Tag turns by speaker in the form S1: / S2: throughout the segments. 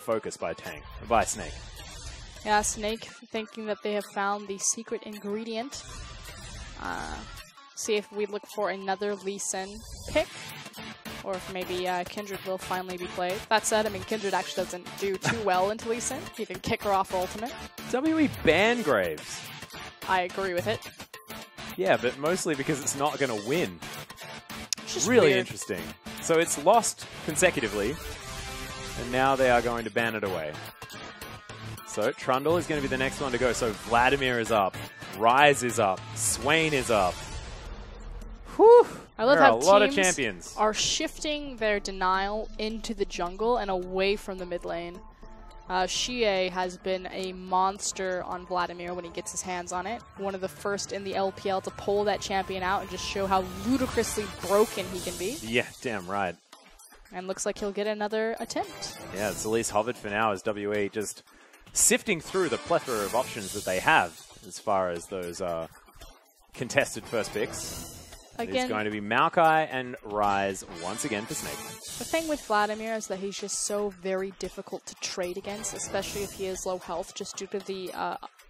S1: focus by Snake.
S2: Yeah, Snake thinking that they have found the secret ingredient. See if we look for another Lee Sin pick, or if maybe Kindred will finally be played. That said, I mean, Kindred actually doesn't do too well into Lee Sin. You can kick her off for ultimate.
S1: WE ban Graves.
S2: I agree with it.
S1: Yeah, but mostly because it's not going to win.
S2: It's just
S1: really
S2: weird.
S1: Interesting. So it's lost consecutively, and now they are going to ban it away. So Trundle is going to be the next one to go. So Vladimir is up, Rise is up, Swain is up. Whew.
S2: I love
S1: there
S2: how
S1: are a lot of
S2: teams
S1: champions
S2: are shifting their denial into the jungle and away from the mid lane. Xie has been a monster on Vladimir when he gets his hands on it. One of the first in the LPL to pull that champion out and just show how ludicrously broken he can be.
S1: Yeah, damn right.
S2: And looks like he'll get another attempt.
S1: Yeah, it's at least hovered for now as WE just sifting through the plethora of options that they have as far as those contested first picks.
S2: Again,
S1: it's going to be Maokai and Rise once again for Snake.
S2: The thing with Vladimir is that he's just so very difficult to trade against, especially if he is low health, just due to the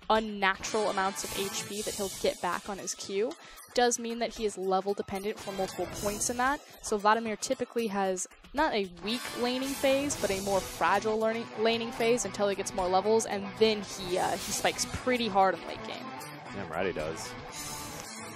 S2: unnatural amounts of HP that he'll get back on his Q. Does mean that he is level dependent for multiple points in that. So Vladimir typically has not a weak laning phase, but a more fragile laning phase until he gets more levels, and then he spikes pretty hard in late game.
S1: Damn right he does.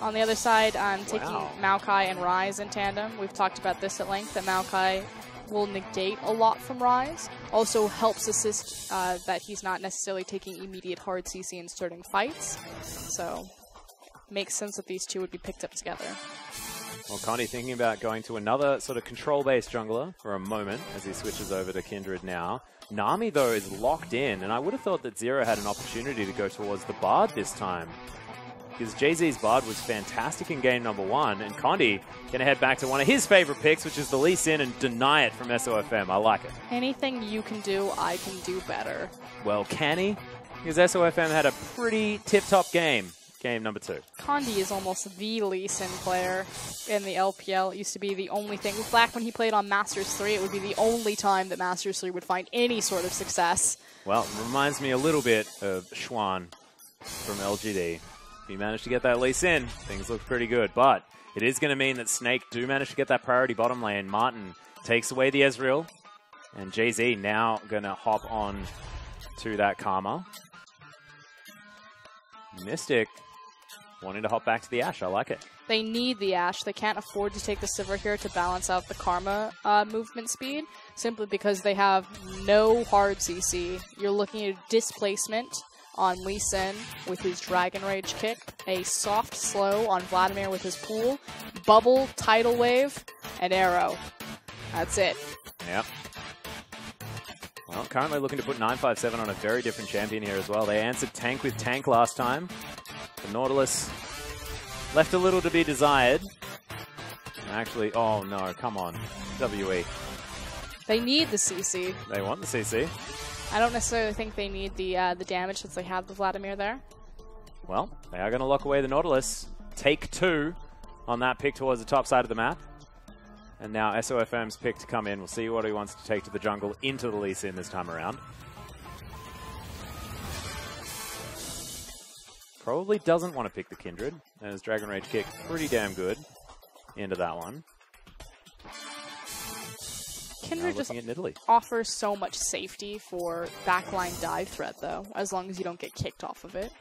S2: On the other side, I'm taking Maokai and Rise in tandem. We've talked about this at length, that Maokai will negate a lot from Rise. Also helps assist that he's not necessarily taking immediate hard CC in starting fights. So, makes sense that these two would be picked up together.
S1: Well, Connie thinking about going to another sort of control-based jungler for a moment as he switches over to Kindred now. Nami, though, is locked in, and I would have thought that Zero had an opportunity to go towards the Bard this time. Because Jay-Z's Bard was fantastic in game number 1, and Condi going to head back to one of his favorite picks, which is the Lee Sin, and deny it from SOFM. I like it.
S2: Anything you can do, I can do better.
S1: Well, can he? Because SOFM had a pretty tip-top game number 2.
S2: Condi is almost the Lee Sin player in the LPL. It used to be the only thing. Back when he played on Masters 3, it would be the only time that Masters 3 would find any sort of success.
S1: Well, it reminds me a little bit of Schwan from LGD. If you manage to get that Lee Sin, things look pretty good. But it is going to mean that Snake do manage to get that priority bottom lane. Martin takes away the Ezreal. And Jay-Z now going to hop on to that Karma. Mystic wanting to hop back to the Ashe. I like it.
S2: They need the Ashe. They can't afford to take the Sivir here to balance out the Karma movement speed, simply because they have no hard CC. You're looking at displacement on Lee Sin with his Dragon Rage kick, a soft slow on Vladimir with his pool, bubble, tidal wave, and arrow. That's it.
S1: Yep. Well, currently looking to put 957 on a very different champion here as well. They answered tank with tank last time. The Nautilus left a little to be desired. Actually, oh no, come on. WE.
S2: They need the CC.
S1: They want the CC.
S2: I don't necessarily think they need the damage since they have the Vladimir there.
S1: Well, they are going to lock away the Nautilus. Take 2 on that pick towards the top side of the map. And now SOFM's pick to come in. We'll see what he wants to take to the jungle into the Lee Sin this time around. Probably doesn't want to pick the Kindred. And his Dragon Rage kick pretty damn good into that one.
S2: Kindred just offers so much safety for backline dive threat, though, as long as you don't get kicked off of it.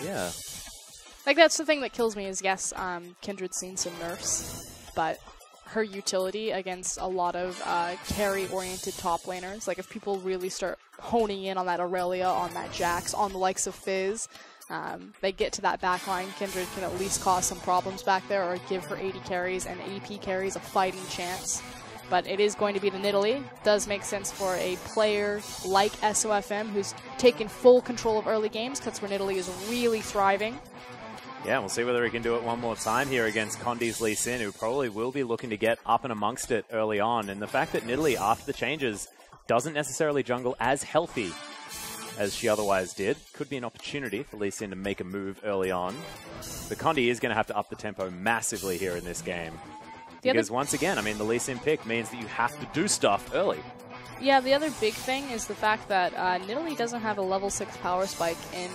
S1: Yeah.
S2: Like, that's the thing that kills me is, yes, Kindred's seen some nerfs, but her utility against a lot of carry-oriented top laners, like if people really start honing in on that Aurelia, on that Jax, on the likes of Fizz, they get to that backline, Kindred can at least cause some problems back there or give her 80 carries and AP carries a fighting chance. But it is going to be the Nidalee. Does make sense for a player like SOFM who's taken full control of early games. That's where Nidalee is really thriving.
S1: Yeah, we'll see whether he can do it one more time here against Condi's Lee Sin, who probably will be looking to get up and amongst it early on. And the fact that Nidalee, after the changes, doesn't necessarily jungle as healthy as she otherwise did, could be an opportunity for Lee Sin to make a move early on. But Condi is going to have to up the tempo massively here in this game. Because once again, I mean, the Lee Sin pick means that you have to do stuff early.
S2: Yeah, the other big thing is the fact that Nidalee doesn't have a level 6 power spike in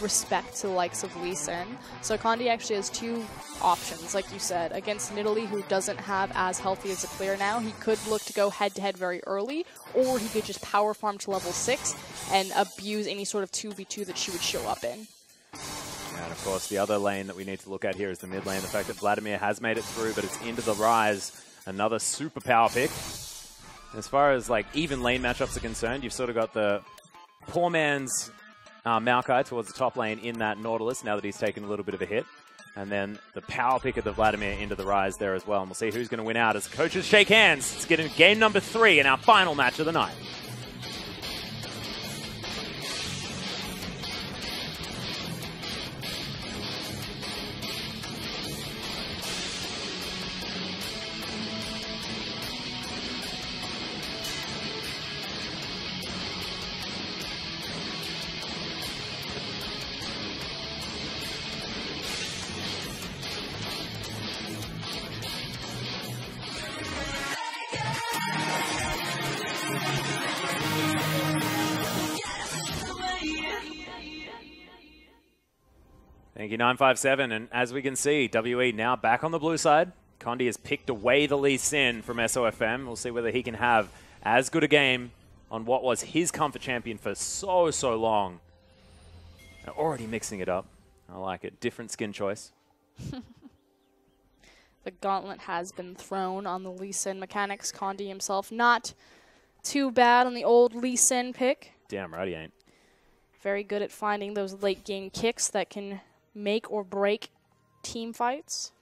S2: respect to the likes of Lee Sin. So Condi actually has two options, like you said. Against Nidalee, who doesn't have as healthy as a clear now, he could look to go head-to-head very early, or he could just power farm to level 6 and abuse any sort of 2v2 that she would show up in.
S1: And of course, the other lane that we need to look at here is the mid lane. The fact that Vladimir has made it through, but it's into the Rise. Another super power pick. As far as like even lane matchups are concerned, you've sort of got the poor man's Maokai towards the top lane in that Nautilus, now that he's taken a little bit of a hit. And then the power pick of the Vladimir into the Rise there as well. And we'll see who's going to win out as coaches shake hands. Let's get into game number 3 in our final match of the night. Thank you, 957. And as we can see, WE now back on the blue side. Condi has picked away the Lee Sin from SOFM. We'll see whether he can have as good a game on what was his comfort champion for so long. And already mixing it up. I like it. Different skin choice.
S2: The gauntlet has been thrown on the Lee Sin mechanics. Condi himself not too bad on the old Lee Sin pick.
S1: Damn right he ain't.
S2: Very good at finding those late game kicks that can make or break team fights.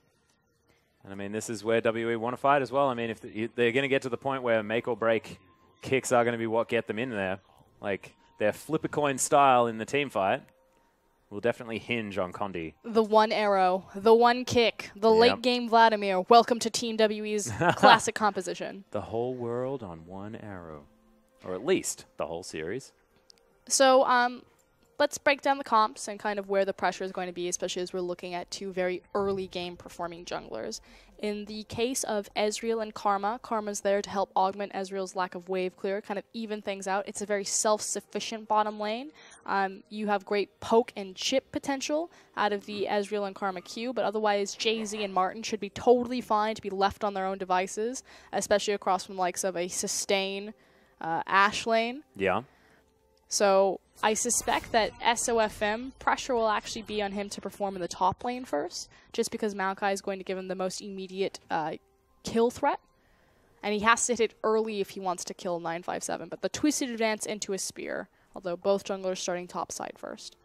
S1: And I mean, this is where WE want to fight as well. I mean, if they're going to get to the point where make or break kicks are going to be what get them in there, like their flip a coin style in the team fight will definitely hinge on Condi.
S2: The one arrow, the one kick, the late game Vladimir. Welcome to Team WE's classic composition.
S1: The whole world on one arrow. Or at least the whole series.
S2: So, let's break down the comps and kind of where the pressure is going to be, especially as we're looking at two very early game performing junglers. In the case of Ezreal and Karma, Karma's there to help augment Ezreal's lack of wave clear, kind of even things out. It's a very self-sufficient bottom lane. You have great poke and chip potential out of the Ezreal and Karma queue, but otherwise Jay-Z and Martin should be totally fine to be left on their own devices, especially across from the likes of a sustain Ashe lane.
S1: Yeah.
S2: So I suspect that SOFM pressure will actually be on him to perform in the top lane first, just because Maokai is going to give him the most immediate kill threat. And he has to hit it early if he wants to kill 957. But the twisted advance into a spear, although both junglers starting top side first.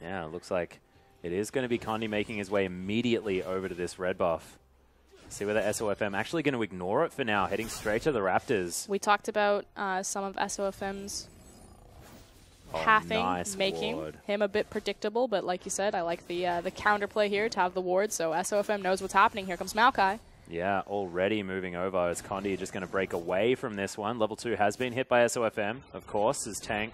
S1: Yeah, it looks like it is going to be Condi making his way immediately over to this red buff. See whether SOFM actually going to ignore it for now, heading straight to the Raptors.
S2: We talked about some of SOFM's pathing, making
S1: ward.
S2: Him a bit predictable, but like you said, I like the counterplay here to have the ward, so SOFM knows what's happening. Here comes Maokai.
S1: Yeah, already moving over. Is Condi just going to break away from this one? Level 2 has been hit by SOFM, of course, as Tank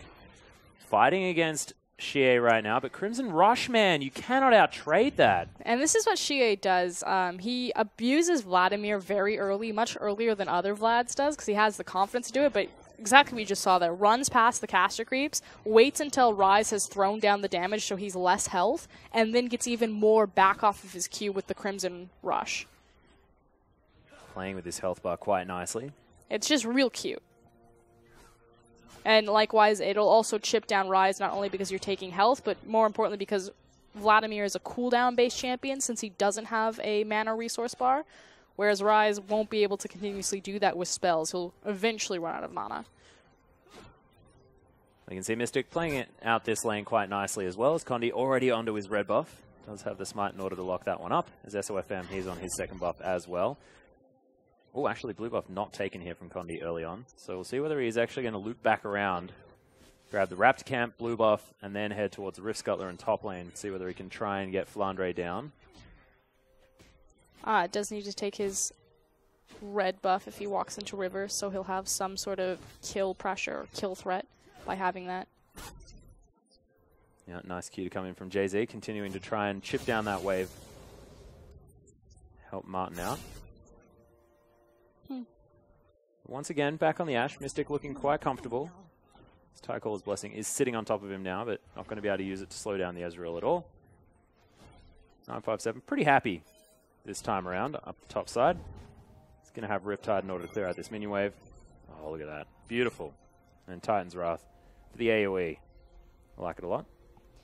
S1: fighting against Xie right now, but Crimson Rush, man, you cannot outtrade that.
S2: And this is what Xie does. He abuses Vladimir very early, much earlier than other Vlads does, because he has the confidence to do it, but exactly what you just saw there. Runs past the caster creeps, waits until Rise has thrown down the damage so he's less health, and then gets even more back off of his Q with the Crimson Rush.
S1: Playing with his health bar quite nicely.
S2: It's just real cute. And likewise, it'll also chip down Rise, not only because you're taking health, but more importantly because Vladimir is a cooldown-based champion since he doesn't have a mana resource bar, whereas Rise won't be able to continuously do that with spells. He'll eventually run out of mana.
S1: We can see Mystic playing it out this lane quite nicely as well, as Condi already onto his red buff. Does have the smite in order to lock that one up, as SOFM, he's on his second buff as well. Oh, actually, blue buff not taken here from Condi early on. So we'll see whether he's actually going to loop back around, grab the Raptor camp, blue buff, and then head towards the Rift Scuttler and top lane, see whether he can try and get Flandre down.
S2: Does need to take his red buff if he walks into River, so he'll have some sort of kill pressure or kill threat by having that.
S1: Yeah, nice cue to come in from Jay-Z, continuing to try and chip down that wave. Help Martin out. Once again, back on the Ashe. Mystic looking quite comfortable. His Tycall's Blessing is sitting on top of him now, but not going to be able to use it to slow down the Ezreal at all. 957, pretty happy this time around up the top side. He's going to have Riptide in order to clear out this minion wave. Oh, look at that. Beautiful. And Titan's Wrath for the AoE. I like it a lot.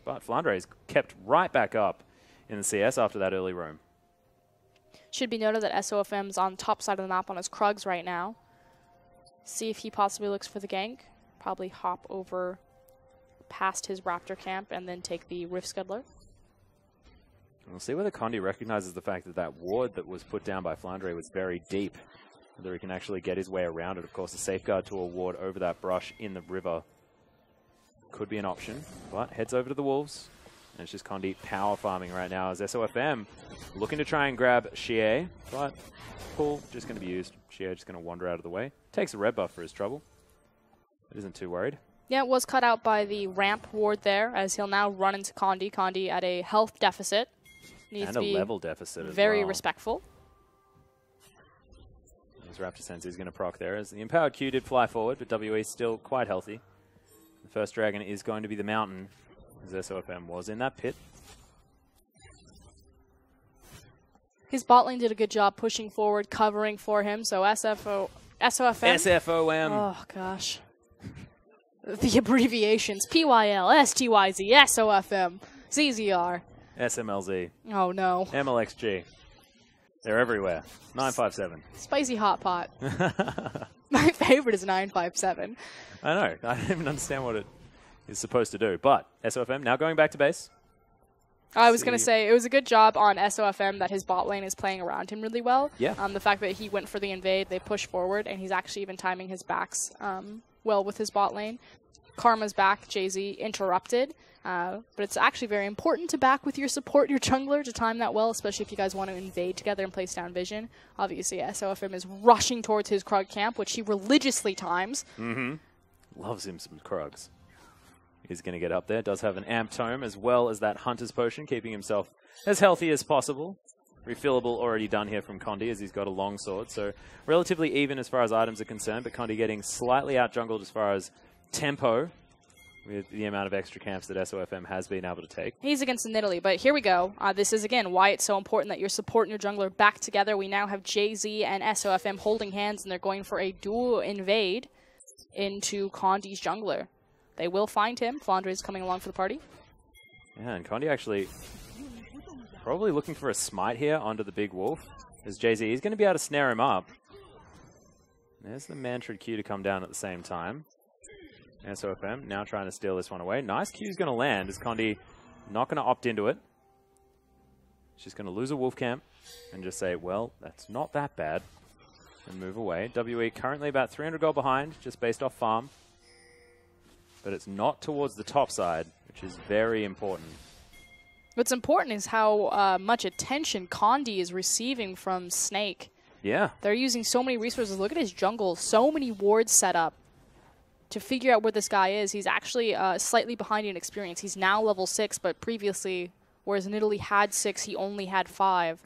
S1: But Flandre is kept right back up in the CS after that early roam.
S2: Should be noted that SOFM's on top side of the map on his Krugs right now. See if he possibly looks for the gank. Probably hop over past his Raptor camp and then take the Rift Scuddler.
S1: We'll see whether Condi recognizes the fact that that ward that was put down by Flandre was very deep. Whether he can actually get his way around it. Of course, a safeguard to a ward over that brush in the river could be an option. But heads over to the Wolves. And it's just Condi power farming right now as SOFM looking to try and grab Xie. But pull just going to be used. Xie just going to wander out of the way. Takes a red buff for his trouble. But isn't too worried.
S2: Yeah, it was cut out by the ramp ward there as he'll now run into Condi. Condi at a health deficit. Needs
S1: and
S2: to be
S1: a level deficit as
S2: very
S1: well.
S2: Respectful.
S1: His Raptor Sensei is going to proc there as the Empowered Q did fly forward, but WE still quite healthy. The first dragon is going to be the Mountain, as SOFM was in that pit.
S2: His bot lane did a good job pushing forward, covering for him, so SOFM.
S1: SFOM.
S2: Oh, gosh. The abbreviations. PYL, STYZ, SOFM, ZZR.
S1: SMLZ.
S2: Oh, no.
S1: MLXG. They're everywhere. 957.
S2: Spicy hot pot. My favorite is 957.
S1: I know. I don't even understand what it is supposed to do. But SOFM now going back to base.
S2: I was going to say, it was a good job on SOFM that his bot lane is playing around him really well.
S1: Yeah.
S2: The fact that he went for the invade, they push forward, and he's actually even timing his backs well with his bot lane. Karma's back, Jay-Z interrupted. But it's actually very important to back with your support, your jungler, to time that well, especially if you guys want to invade together and place down vision. Obviously, SOFM is rushing towards his Krug camp, which he religiously times.
S1: Loves him some Krugs. He's going to get up there. Does have an Amp Tome as well as that Hunter's Potion, keeping himself as healthy as possible. Refillable already done here from Condi as he's got a long sword. So relatively even as far as items are concerned, but Condi getting slightly out-jungled as far as tempo, with the amount of extra camps that SOFM has been able to take.
S2: He's against Nidalee, but here we go. This is, again, why it's so important that you're supporting your jungler back together. We now have Jay-Z and SOFM holding hands, and they're going for a dual invade into Condi's jungler. They will find him. Flandre is coming along for the party.
S1: Yeah, and Condi actually probably looking for a smite here onto the big wolf. As Jay-Z is going to be able to snare him up. There's the Mantrid Q to come down at the same time. SOFM now trying to steal this one away. Nice Q is going to land as Condi not going to opt into it. She's going to lose a wolf camp and just say, well, that's not that bad, and move away. WE currently about 300 gold behind, just based off farm. But it's not towards the top side, which is very important.
S2: What's important is how much attention Condi is receiving from Snake.
S1: Yeah.
S2: They're using so many resources. Look at his jungle. So many wards set up to figure out where this guy is. He's actually slightly behind in experience. He's now level 6, but previously, whereas Nidalee had 6, he only had 5.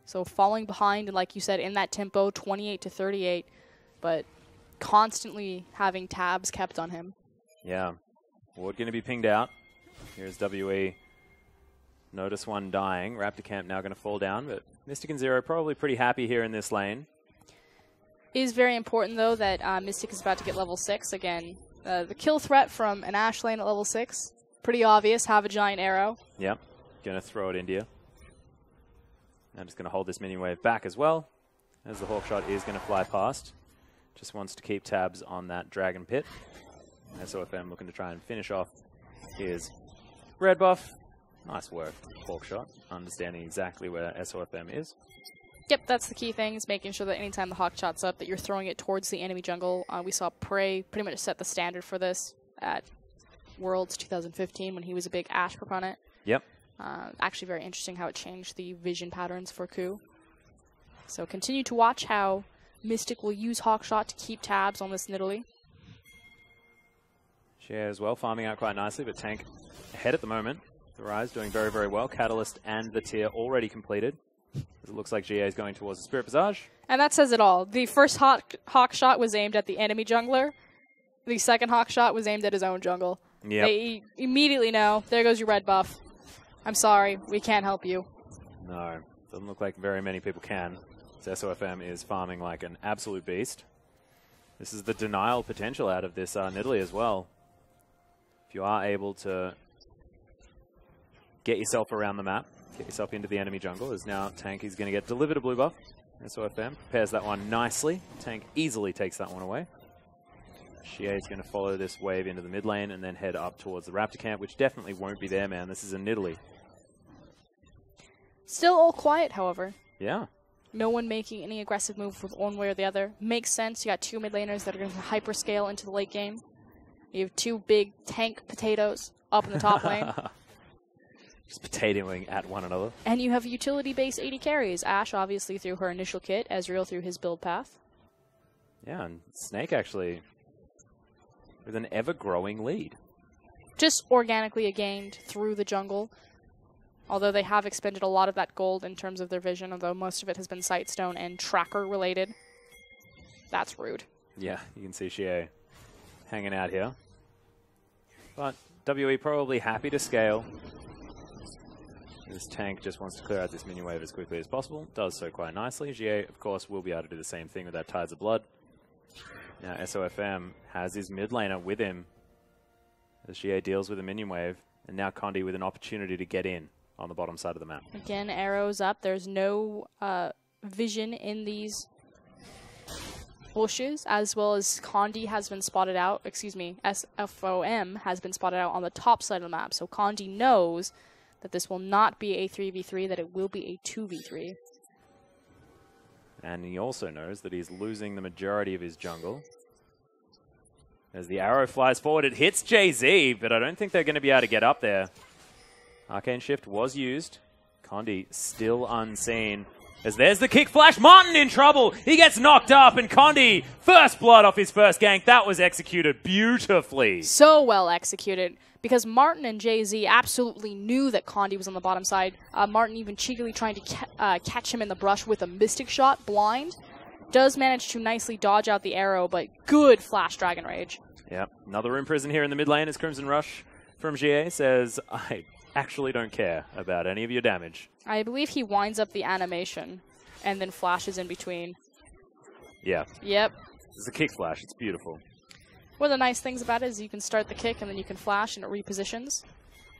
S2: So falling behind, and like you said, in that tempo, 28 to 38, but constantly having tabs kept on him.
S1: Yeah. Ward going to be pinged out. Here's WE. Notice one dying. Raptor camp now going to fall down, but Mystic and Zero probably pretty happy here in this lane.
S2: It is very important, though, that Mystic is about to get level 6. Again, the kill threat from an Ashe lane at level 6. Pretty obvious. Have a giant arrow.
S1: Yep. Going to throw it into you. I'm just going to hold this minion wave back as well, as the Hawkshot is going to fly past. Just wants to keep tabs on that Dragon Pit. SOFM looking to try and finish off his red buff. Nice work, Hawkshot. Understanding exactly where SOFM is.
S2: Yep, that's the key thing, is making sure that anytime the Hawk shot's up, that you're throwing it towards the enemy jungle. We saw Prey pretty much set the standard for this at Worlds 2015 when he was a big Ashe proponent.
S1: Yep.
S2: Actually very interesting how it changed the vision patterns for Ku. So continue to watch how Mystic will use Hawkshot to keep tabs on this Nidalee.
S1: Share as well, farming out quite nicely, but Tank ahead at the moment. The Rise doing very, very well. Catalyst and the tier already completed. It looks like GA is going towards the Spirit Visage.
S2: And that says it all. The first Hawk shot was aimed at the enemy jungler. The second Hawk shot was aimed at his own jungle.
S1: Yep.
S2: They immediately know, there goes your red buff. I'm sorry, we can't help you.
S1: No, doesn't look like very many people can. SOFM is farming like an absolute beast. This is the denial potential out of this Nidalee as well. If you are able to get yourself around the map, get yourself into the enemy jungle, as now Tank is going to get delivered a blue buff. SOFM prepares that one nicely. Tank easily takes that one away. Xie is going to follow this wave into the mid lane and then head up towards the Raptor camp, which definitely won't be there, man. This is a Nidalee.
S2: Still all quiet, however.
S1: Yeah.
S2: No one making any aggressive move with one way or the other. Makes sense. You got two mid laners that are going to hyperscale into the late game. You have two big tank potatoes up in the top lane.
S1: Just potatoing at one another.
S2: And you have utility-based AD carries. Ashe, obviously, through her initial kit. Ezreal through his build path.
S1: Yeah, and Snake actually with an ever-growing lead.
S2: Just organically gained through the jungle. Although they have expended a lot of that gold in terms of their vision, although most of it has been Sightstone and Tracker-related. That's rude.
S1: Yeah, you can see Xie hanging out here. But WE probably happy to scale. This tank just wants to clear out this minion wave as quickly as possible. Does so quite nicely. Xie, of course, will be able to do the same thing with that Tides of Blood. Now, SOFM has his mid laner with him as Xie deals with a minion wave. And now Condi with an opportunity to get in on the bottom side of the map.
S2: Again, arrows up. There's no vision in these bushes, as well as Condi has been spotted out. Excuse me, SFOM has been spotted out on the top side of the map. So Condi knows that this will not be a 3v3, that it will be a 2v3.
S1: And he also knows that he's losing the majority of his jungle. As the arrow flies forward, it hits Jay-Z, but I don't think they're going to be able to get up there. Arcane Shift was used. Condi still unseen. As there's the kick flash, Martin in trouble. He gets knocked up, and Condi, first blood off his first gank. That was executed beautifully.
S2: So well executed, because Martin and Jay-Z absolutely knew that Condi was on the bottom side. Martin even cheekily trying to catch him in the brush with a Mystic Shot, blind. Does manage to nicely dodge out the arrow, but good flash Dragon Rage.
S1: Yep, another Room Prison here in the mid lane as Crimson Rush from GA says, I actually don't care about any of your damage.
S2: I believe he winds up the animation and then flashes in between.
S1: Yeah.
S2: Yep.
S1: It's a kick flash. It's beautiful.
S2: One of the nice things about it is you can start the kick and then you can flash and it repositions.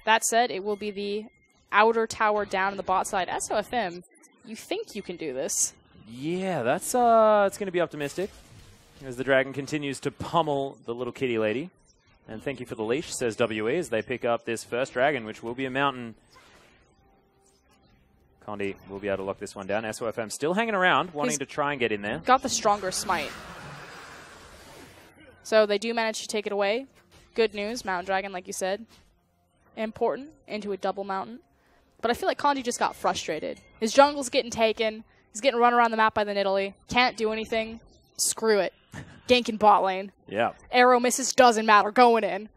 S2: That said, it will be the outer tower down in the bot side. SOFM, you think you can do this?
S1: Yeah, that's it's going to be optimistic as the dragon continues to pummel the little kitty lady. And thank you for the leash, says WE, as they pick up this first dragon, which will be a mountain. Condi will be able to lock this one down. SOFM still hanging around, wanting to try and get in there.
S2: Got the stronger smite. So they do manage to take it away. Good news, Mountain Dragon, like you said. Important, into a double mountain. But I feel like Condi just got frustrated. His jungle's getting taken. He's getting run around the map by the Nidalee. Can't do anything. Screw it. Ganking bot lane.
S1: Yeah.
S2: Arrow misses, doesn't matter. Going in.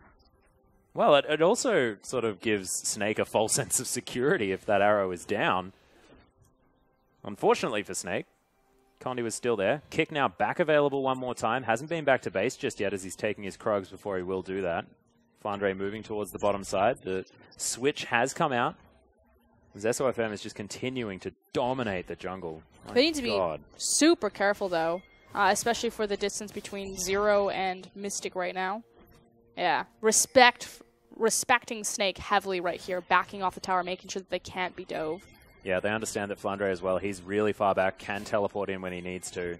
S1: Well, it also sort of gives Snake a false sense of security if that arrow is down. Unfortunately for Snake, Condi was still there. Kick now back available one more time. Hasn't been back to base just yet as he's taking his Krugs before he will do that. Flandre moving towards the bottom side. The switch has come out. As SOFM is just continuing to dominate the jungle.
S2: They need to be super careful, though. Especially for the distance between Zero and Mystic right now. Yeah. Respecting Snake heavily right here. Backing off the tower, making sure that they can't be dove.
S1: Yeah, they understand that Flandre as well. He's really far back, can teleport in when he needs to.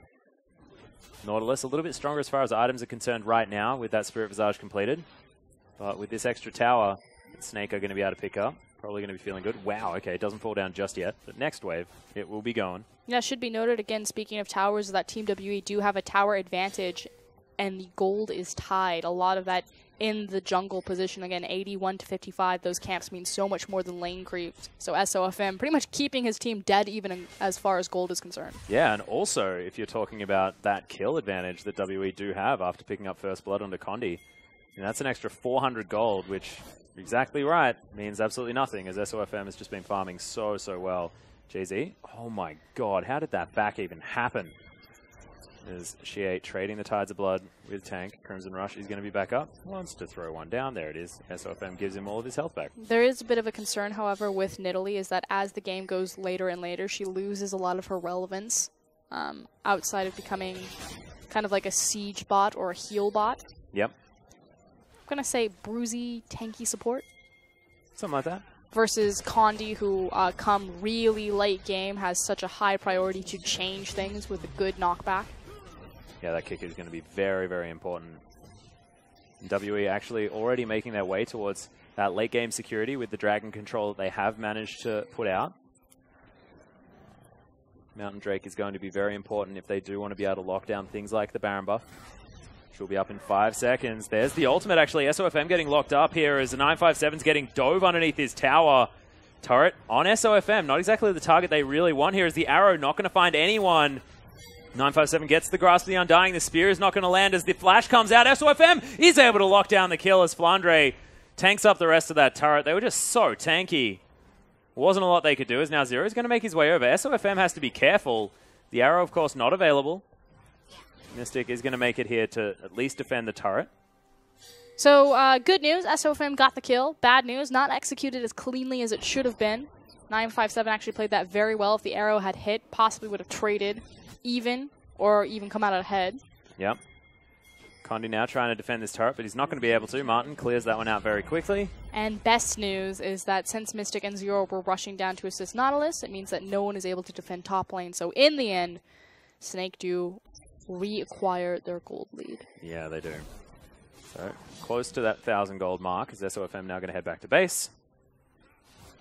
S1: Nautilus a little bit stronger as far as items are concerned right now with that Spirit Visage completed. But with this extra tower, Snake are going to be able to pick up. Probably going to be feeling good. Wow, okay, it doesn't fall down just yet. But next wave, it will be going.
S2: Yeah, it should be noted, again, speaking of towers, that Team WE do have a tower advantage, and the gold is tied. A lot of that in the jungle position. Again, 81 to 55, those camps mean so much more than lane creeps. So SOFM pretty much keeping his team dead even as far as gold is concerned. Yeah,
S1: and also, if you're talking about that kill advantage that WE do have after picking up first blood onto Condi, and that's an extra 400 gold, which, exactly right, means absolutely nothing, as SOFM has just been farming so well. GZ. Oh my god, how did that back even happen? As Xie trading the Tides of Blood with Tank. Crimson Rush is going to be back up. Wants to throw one down. There it is. SOFM gives him all of his health back.
S2: There is a bit of a concern, however, with Nidalee, is that as the game goes later and later, she loses a lot of her relevance outside of becoming kind of like a siege bot or a heal bot.
S1: Yep.
S2: I'm going to say bruisey, tanky support.
S1: Something like that.
S2: Versus Condi, who come really late game, has such a high priority to change things with a good knockback.
S1: Yeah, that kick is going to be very, very important. WE actually already making their way towards that late game security with the Dragon control that they have managed to put out. Mountain Drake is going to be very important if they do want to be able to lock down things like the Baron buff. She'll be up in 5 seconds. There's the ultimate, actually. SOFM getting locked up here as the 957's getting dove underneath his tower. Turret on SOFM. Not exactly the target they really want here, as the arrow not going to find anyone. 957 gets the grasp of the Undying. The spear is not going to land as the flash comes out. SOFM is able to lock down the kill as Flandre tanks up the rest of that turret. They were just so tanky. Wasn't a lot they could do, as now Zero's going to make his way over. SOFM has to be careful. The arrow, of course, not available. Mystic is going to make it here to at least defend the turret.
S2: So, good news, SOFM got the kill. Bad news, not executed as cleanly as it should have been. 957 actually played that very well. If the arrow had hit, possibly would have traded even, or even come out ahead.
S1: Yep. Condi now trying to defend this turret, but he's not going to be able to. Martin clears that one out very quickly. And
S2: best news is that since Mystic and Zero were rushing down to assist Nautilus, it means that no one is able to defend top lane. So in the end, Snake do reacquire their gold lead.
S1: Yeah, they do. So close to that 1,000 gold mark, is SOFM now going to head back to base.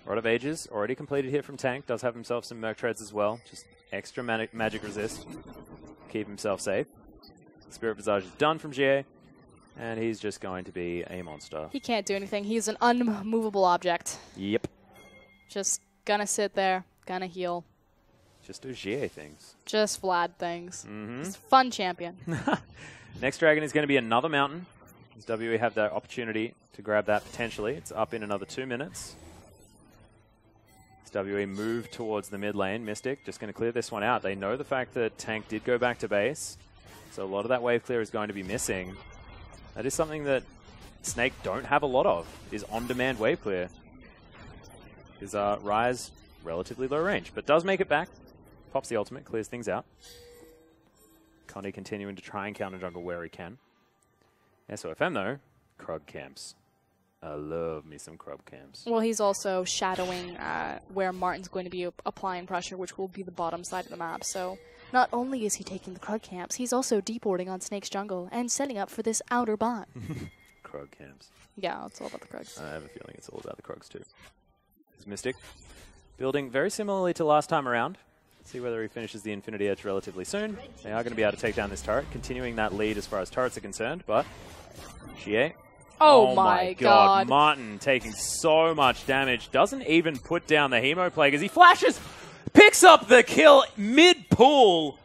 S1: Rod of Ages already completed here from Tank. Does have himself some Merc Treads as well. Just extra magic resist. Keep himself safe. Spirit Visage is done from GA. And he's just going to be a monster.
S2: He can't do anything. He's an unmovable object.
S1: Yep.
S2: Just gonna sit there. Gonna heal.
S1: Just do GA things.
S2: Just Vlad things.
S1: Mm-hmm.
S2: Just fun champion.
S1: Next dragon is going to be another mountain. As WE have that opportunity to grab that potentially. It's up in another 2 minutes. As WE move towards the mid lane. Mystic just going to clear this one out. They know the fact that Tank did go back to base. So a lot of that wave clear is going to be missing. That is something that Snake don't have a lot of, is on-demand wave clear. His Rise, relatively low range, but does make it back. Pops the ultimate, clears things out. Condi continuing to try and counter jungle where he can. SOFM though, Krug camps. I love me some Krug camps.
S2: Well, he's also shadowing where Martin's going to be applying pressure, which will be the bottom side of the map. So not only is he taking the Krug camps, he's also deboarding on Snake's jungle and setting up for this outer bot.
S1: Krug camps.
S2: Yeah, it's all about the Krugs.
S1: I have a feeling it's all about the Krugs too. There's Mystic building very similarly to last time around. See whether he finishes the Infinity Edge relatively soon. They are going to be able to take down this turret, continuing that lead as far as turrets are concerned, but Xie.
S2: Oh my god.
S1: Martin taking so much damage. Doesn't even put down the Hemo Plague as he flashes, picks up the kill mid-pool.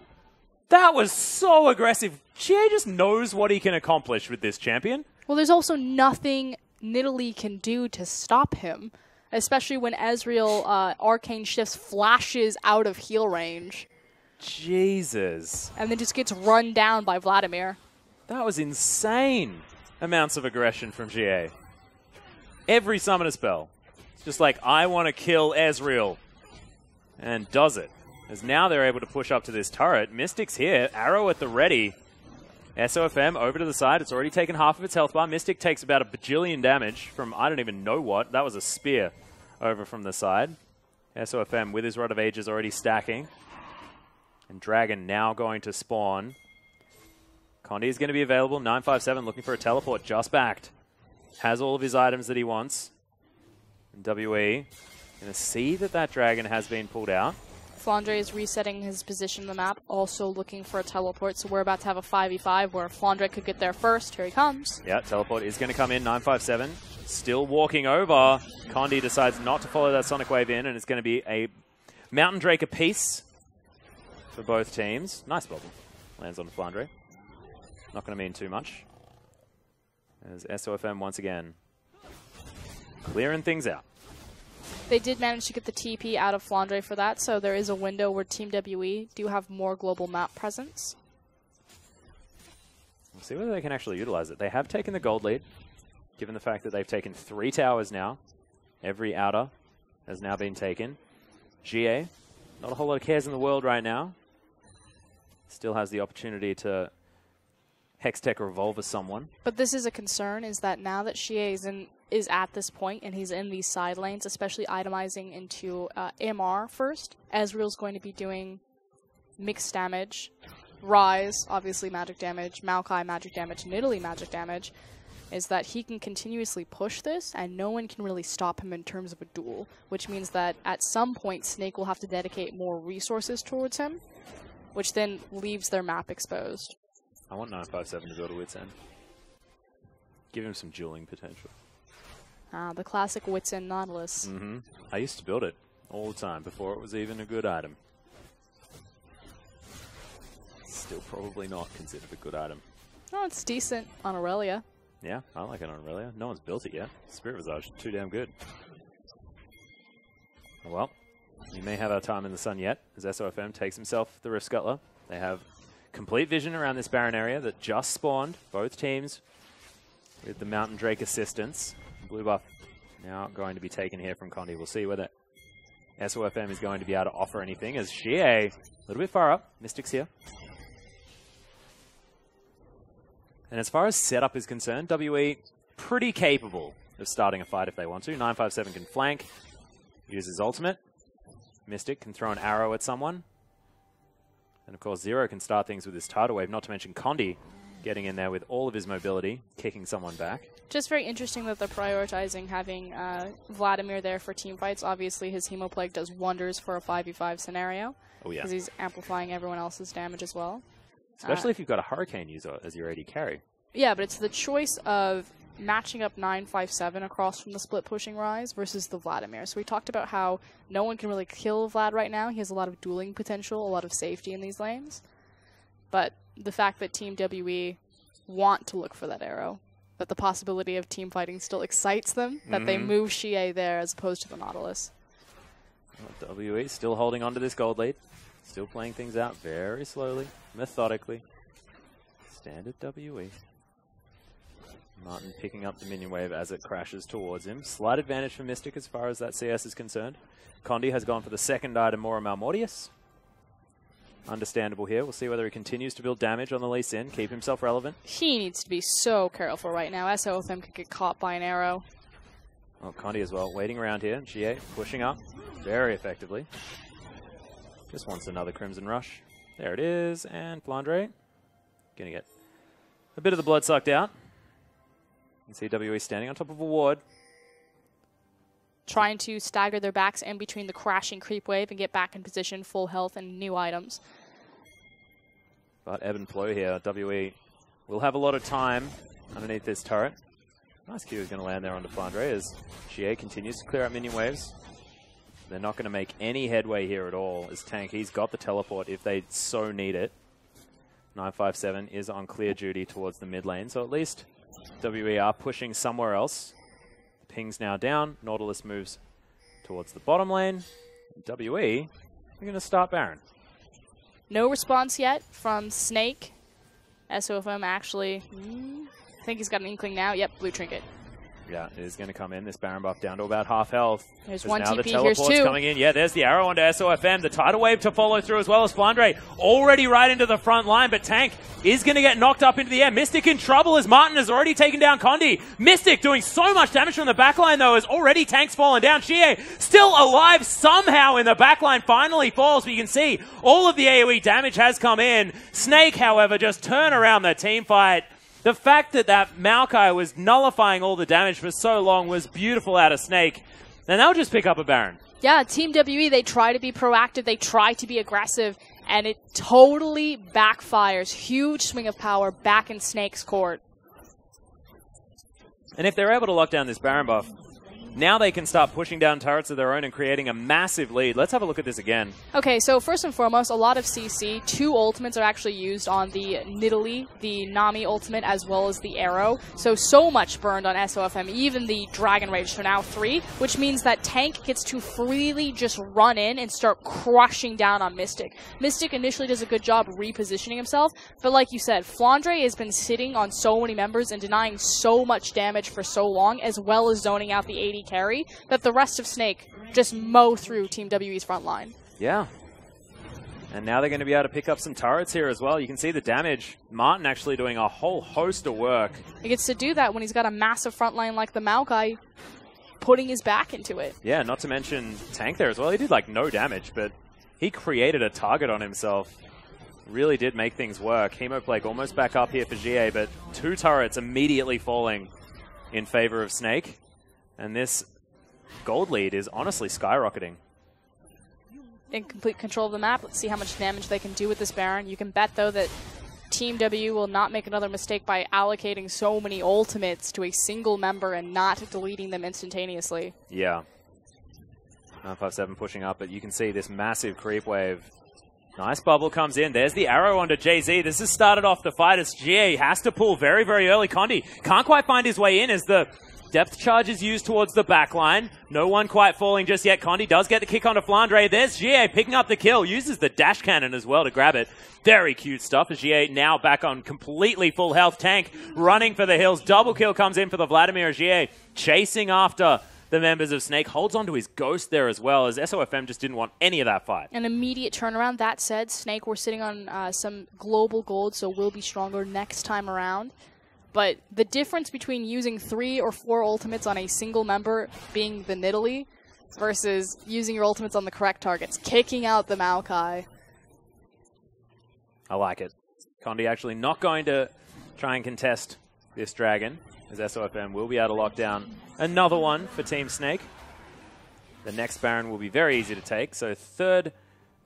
S1: That was so aggressive. Xie just knows what he can accomplish with this champion.
S2: Well, there's also nothing Nidalee can do to stop him. Especially when Ezreal Arcane Shifts flashes out of heal range.
S1: Jesus.
S2: And then just gets run down by Vladimir.
S1: That was insane amounts of aggression from GA. Every summoner spell. It's just like, I want to kill Ezreal. And does it. As now they're able to push up to this turret. Mystic's here, arrow at the ready. SOFM over to the side. It's already taken half of its health bar. Mystic takes about a bajillion damage from I don't even know what. That was a spear over from the side. SOFM with his Rod of Ages already stacking. And Dragon now going to spawn. Condi is going to be available. 957 looking for a teleport. Just backed. Has all of his items that he wants. And WE going to see that that Dragon has been pulled out.
S2: Flandre is resetting his position on the map, also looking for a teleport, so we're about to have a 5v5 where Flandre could get there first. Here he comes.
S1: Yeah, teleport is going to come in. 957 still walking over. Condi decides not to follow that Sonic Wave in, and it's going to be a Mountain Drake apiece for both teams. Nice bubble. Lands on Flandre. Not going to mean too much. As SOFM once again clearing things out.
S2: They did manage to get the TP out of Flandre for that, so there is a window where Team WE do have more global map presence.
S1: We'll see whether they can actually utilize it. They have taken the gold lead, given the fact that they've taken 3 towers now. Every outer has now been taken. GA, not a whole lot of cares in the world right now. Still has the opportunity to Hextech Revolver someone.
S2: But this is a concern, is that now that Xie is at this point and he's in these side lanes, especially itemizing into MR first, Ezreal's going to be doing mixed damage. Rise, obviously magic damage, Maokai magic damage, Nidalee magic damage, is that he can continuously push this and no one can really stop him in terms of a duel, which means that at some point Snake will have to dedicate more resources towards him, which then leaves their map exposed.
S1: I want 957 to go to Wits End. Give him some dueling potential.
S2: The classic Wits End Nautilus.
S1: I used to build it all the time before it was even a good item. Still probably not considered a good item.
S2: Oh, it's decent on Aurelia.
S1: Yeah, I like it on Aurelia. No one's built it yet. Spirit Visage, too damn good. Well, we may have our time in the sun yet, as SOFM takes himself the Rift Scuttler. They have complete vision around this Baron area that just spawned. Both teams with the Mountain Drake assistance. Blue buff now going to be taken here from Condi. We'll see whether SOFM is going to be able to offer anything, as Xie, a little bit far up. Mystics here. And as far as setup is concerned, WE pretty capable of starting a fight if they want to. 957 can flank, use his ultimate. Mystic can throw an arrow at someone. And of course, Zero can start things with his tidal wave, not to mention Condi getting in there with all of his mobility, kicking someone back.
S2: Just very interesting that they're prioritizing having Vladimir there for team fights. Obviously, his Hemoplague does wonders for a 5v5 scenario.
S1: Oh, yeah.
S2: Because he's amplifying everyone else's damage as well.
S1: Especially if you've got a Hurricane user as your AD carry.
S2: Yeah, but it's the choice of matching up 957 across from the split pushing Rise versus the Vladimir. So we talked about how no one can really kill Vlad right now. He has a lot of dueling potential, a lot of safety in these lanes. But the fact that Team WE want to look for that arrow, that the possibility of team fighting still excites them, that they move Xie there as opposed to the Nautilus.
S1: Well, WE still holding on to this gold lead. Still playing things out very slowly, methodically. Standard WE. Martin picking up the minion wave as it crashes towards him. Slight advantage for Mystic as far as that CS is concerned. Condi has gone for the second item, Mora Malmortius. Understandable here. We'll see whether he continues to build damage on the Lee Sin, keep himself relevant.
S2: He needs to be so careful right now. SOFM could get caught by an arrow.
S1: Oh, Condi as well, waiting around here. Xie pushing up very effectively. Just wants another Crimson Rush. There it is, and Flandre gonna get a bit of the blood sucked out. You can see WE standing on top of a ward.
S2: Trying to stagger their backs in between the crashing creep wave and get back in position, full health, and new items.
S1: But ebb and flow here. WE will have a lot of time underneath this turret. Nice Q is going to land there onto Flandre as Xie continues to clear out minion waves. They're not going to make any headway here at all as Tank, he's got the teleport if they so need it. 957 is on clear duty towards the mid lane, so at least WE are pushing somewhere else. Ping's now down. Nautilus moves towards the bottom lane. WE are going to start Baron.
S2: No response yet from Snake. SOFM actually, I think he's got an inkling now. Yep, blue trinket.
S1: Yeah, it is going to come in. This Baron buff down to about half health.
S2: There's one
S1: now
S2: TP,
S1: the teleport's
S2: here's two.
S1: coming in. Yeah, there's the arrow onto SOFM. The tidal wave to follow through as well as Flandre. Already right into the front line, but Tank is going to get knocked up into the air. Mystic in trouble as Martin has already taken down Condi. Mystic doing so much damage from the backline though as already Tank's fallen down. Xie still alive somehow in the backline. Finally falls, but you can see all of the AoE damage has come in. Snake, however, just turn around the team fight. The fact that that Maokai was nullifying all the damage for so long was beautiful out of Snake. And they'll just pick up a Baron.
S2: Yeah, Team WE, they try to be proactive, they try to be aggressive, and it totally backfires. Huge swing of power back in Snake's court.
S1: And if they're able to lock down this Baron buff, Now they can start pushing down turrets of their own and creating a massive lead. Let's have a look at this again.
S2: Okay, so first and foremost, a lot of CC, 2 ultimates are actually used on the Nidalee, the Nami ultimate, as well as the Arrow. So much burned on SOFM, even the Dragon Rage, so now 3, which means that Tank gets to freely just run in and start crushing down on Mystic. Mystic initially does a good job repositioning himself, but like you said, Flandre has been sitting on so many members and denying so much damage for so long, as well as zoning out the AD carry, that the rest of Snake just mow through Team WE's front line.
S1: Yeah. And now they're going to be able to pick up some turrets here as well. You can see the damage. Martin actually doing a whole host of work.
S2: He gets to do that when he's got a massive front line like the Maokai, putting his back into it. Yeah,
S1: not to mention Tank there as well. He did like no damage, but he created a target on himself. Really did make things work. Hemoplague almost back up here for GA, but 2 turrets immediately falling in favor of Snake. And this gold lead is honestly skyrocketing.
S2: In complete control of the map. Let's see how much damage they can do with this Baron. You can bet, though, that Team W will not make another mistake by allocating so many ultimates to a single member and not deleting them instantaneously.
S1: Yeah. 957 pushing up, but you can see this massive creep wave. Nice bubble comes in. There's the arrow onto Jay-Z. This has started off the fight as GA has to pull very, very early. Condi can't quite find his way in as the depth charge is used towards the back line. No one quite falling just yet. Condi does get the kick onto Flandre. There's GA picking up the kill. Uses the dash cannon as well to grab it. Very cute stuff as GA now back on completely full health. Tank running for the hills. Double kill comes in for the Vladimir. GA chasing after the members of Snake. Holds onto his ghost there as well, as SOFM just didn't want any of that fight.
S2: An immediate turnaround. That said, Snake were sitting on some global gold, so will be stronger next time around. But the difference between using 3 or 4 ultimates on a single member, being the Nidalee, versus using your ultimates on the correct targets, kicking out the Maokai.
S1: I like it. Condi actually not going to try and contest this dragon, as SOFM will be able to lock down another one for Team Snake. The next Baron will be very easy to take, so 3rd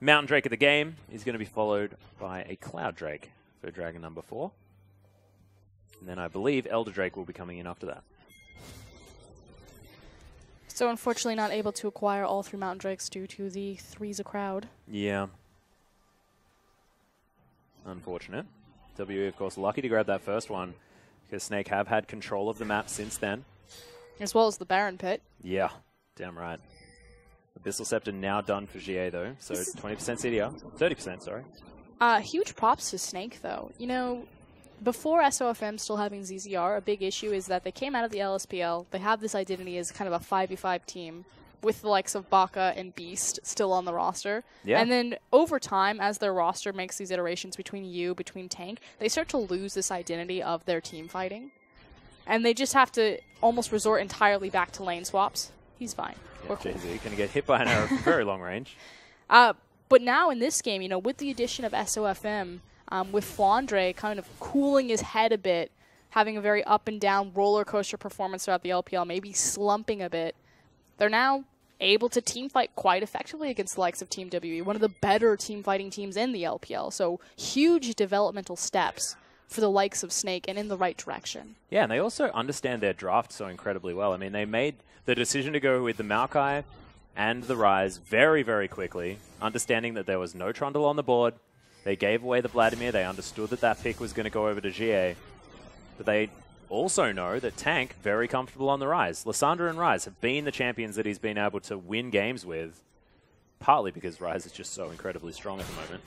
S1: Mountain Drake of the game is going to be followed by a Cloud Drake for Dragon number 4. And then I believe Elder Drake will be coming in after that.
S2: So unfortunately not able to acquire all 3 Mountain Drakes due to the 3's a crowd.
S1: Yeah. Unfortunate. WE, of course, lucky to grab that first one, because Snake have had control of the map since then.
S2: As well as the Baron Pit.
S1: Yeah, damn right. Abyssal Scepter now done for GA, though, so 20% CDR. 30%, sorry.
S2: Huge props to Snake, though. You know, before SOFM still having ZZR, a big issue is that they came out of the LSPL. They have this identity as kind of a 5v5 team with the likes of Baka and Beast still on the roster. Yeah. And then over time, as their roster makes these iterations between Tank, they start to lose this identity of their team fighting. And they just have to almost resort entirely back to lane swaps. He's fine.
S1: Yeah, we're cool. Jay-Z going to get hit by an arrow from very long range.
S2: But now in this game, you know, with the addition of SOFM, with Flandre kind of cooling his head a bit, having a very up and down roller coaster performance throughout the LPL, maybe slumping a bit, they're now able to team fight quite effectively against the likes of Team WE, one of the better team fighting teams in the LPL. So huge developmental steps for the likes of Snake and in the right direction.
S1: Yeah, and they also understand their draft so incredibly well. I mean, they made the decision to go with the Maokai and the Ryze very, very quickly, understanding that there was no Trundle on the board. They gave away the Vladimir. They understood that that pick was going to go over to GA. But they also know that Tank, very comfortable on the Ryze. Lysandra and Ryze have been the champions that he's been able to win games with, partly because Ryze is just so incredibly strong at the moment.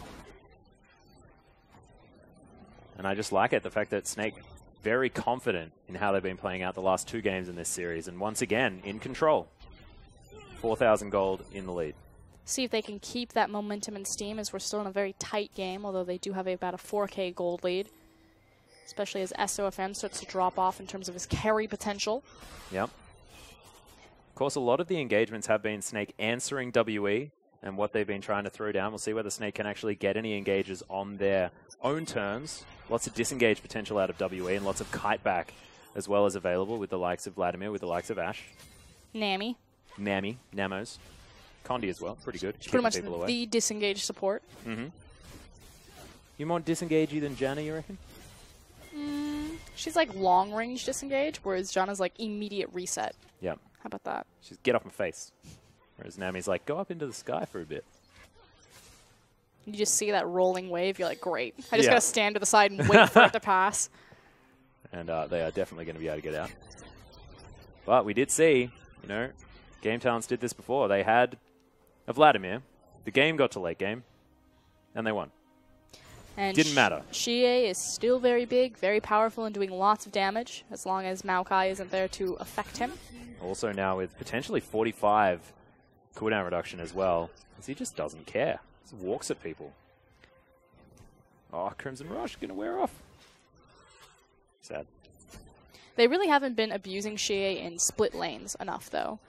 S1: And I just like it, the fact that Snake very confident in how they've been playing out the last 2 games in this series. And once again, in control. 4,000 gold in the lead.
S2: See if they can keep that momentum and steam, as we're still in a very tight game, although they do have about a 4K gold lead. Especially as SOFM starts to drop off in terms of his carry potential.
S1: Yep. Of course, a lot of the engagements have been Snake answering WE and what they've been trying to throw down. We'll see whether Snake can actually get any engages on their own terms. Lots of disengage potential out of WE and lots of kite back as well as available with the likes of Vladimir, with the likes of Ashe.
S2: Nami.
S1: Namos. Condi as well, pretty good.
S2: Pretty much the disengage support.
S1: Mm-hmm. You more disengagey than Janna, you reckon?
S2: She's like long-range disengage, whereas Janna's like immediate reset.
S1: Yeah.
S2: How about that?
S1: She's get off my face. Whereas Nami's like, go up into the sky for a bit.
S2: You just see that rolling wave. You're like, great. I just got to stand to the side and wait for it to pass.
S1: And they are definitely going to be able to get out. But we did see, you know, Game Talents did this before. They had a Vladimir. The game got to late game, and they won.
S2: And
S1: didn't matter.
S2: Xie is still very big, very powerful, and doing lots of damage, as long as Maokai isn't there to affect him.
S1: Also now with potentially 45 cooldown reduction as well, because he just doesn't care. Just walks at people. Oh, Crimson Rush going to wear off. Sad.
S2: They really haven't been abusing Xie in split lanes enough, though.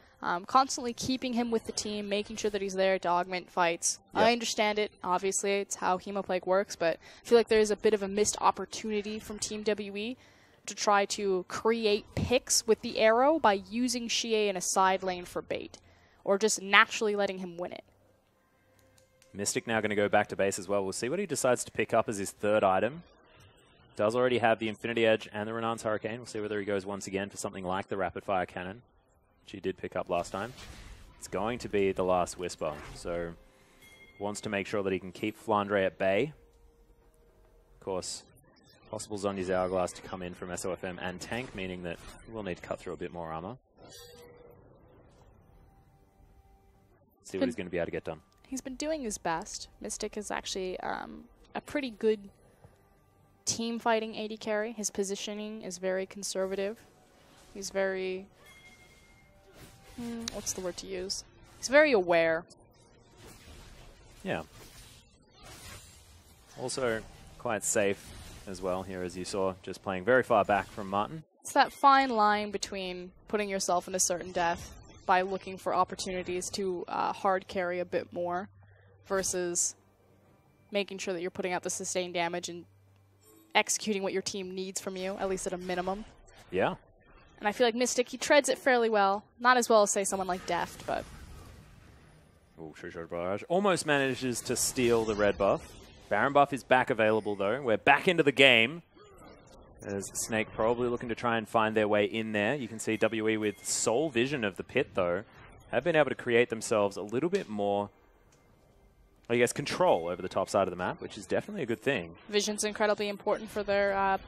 S2: Constantly keeping him with the team, making sure that he's there to augment fights. Yep. I understand it. Obviously, it's how Hemoplague works, but I feel like there's a bit of a missed opportunity from Team WE to try to create picks with the arrow by using Xie in a side lane for bait, or just naturally letting him win it.
S1: Mystic now going to go back to base as well. We'll see what he decides to pick up as his third item. Does already have the Infinity Edge and the Renan's Hurricane. We'll see whether he goes once again for something like the Rapid Fire Cannon, which he did pick up last time. It's going to be the last Whisper, so wants to make sure that he can keep Flandre at bay. Of course, possible Zonya's Hourglass to come in from SOFM and tank, meaning that we'll need to cut through a bit more armor. See what he's going to be able to get done.
S2: He's been doing his best. Mystic is actually a pretty good team fighting AD carry. His positioning is very conservative. He's very... what's the word to use? He's very aware.
S1: Yeah. Also quite safe as well here, as you saw, just playing very far back from Martin.
S2: It's that fine line between putting yourself into certain death by looking for opportunities to hard carry a bit more versus making sure that you're putting out the sustained damage and executing what your team needs from you, at least at a minimum.
S1: Yeah.
S2: And I feel like Mystic, he treads it fairly well. Not as well as, say, someone like Deft, but...
S1: Oh, Shusho Barrage almost manages to steal the red buff. Baron buff is back available, though. We're back into the game. As Snake probably looking to try and find their way in there. You can see WE with sole vision of the pit, though, have been able to create themselves a little bit more, I guess, control over the top side of the map, which is definitely a good thing.
S2: Vision's incredibly important for their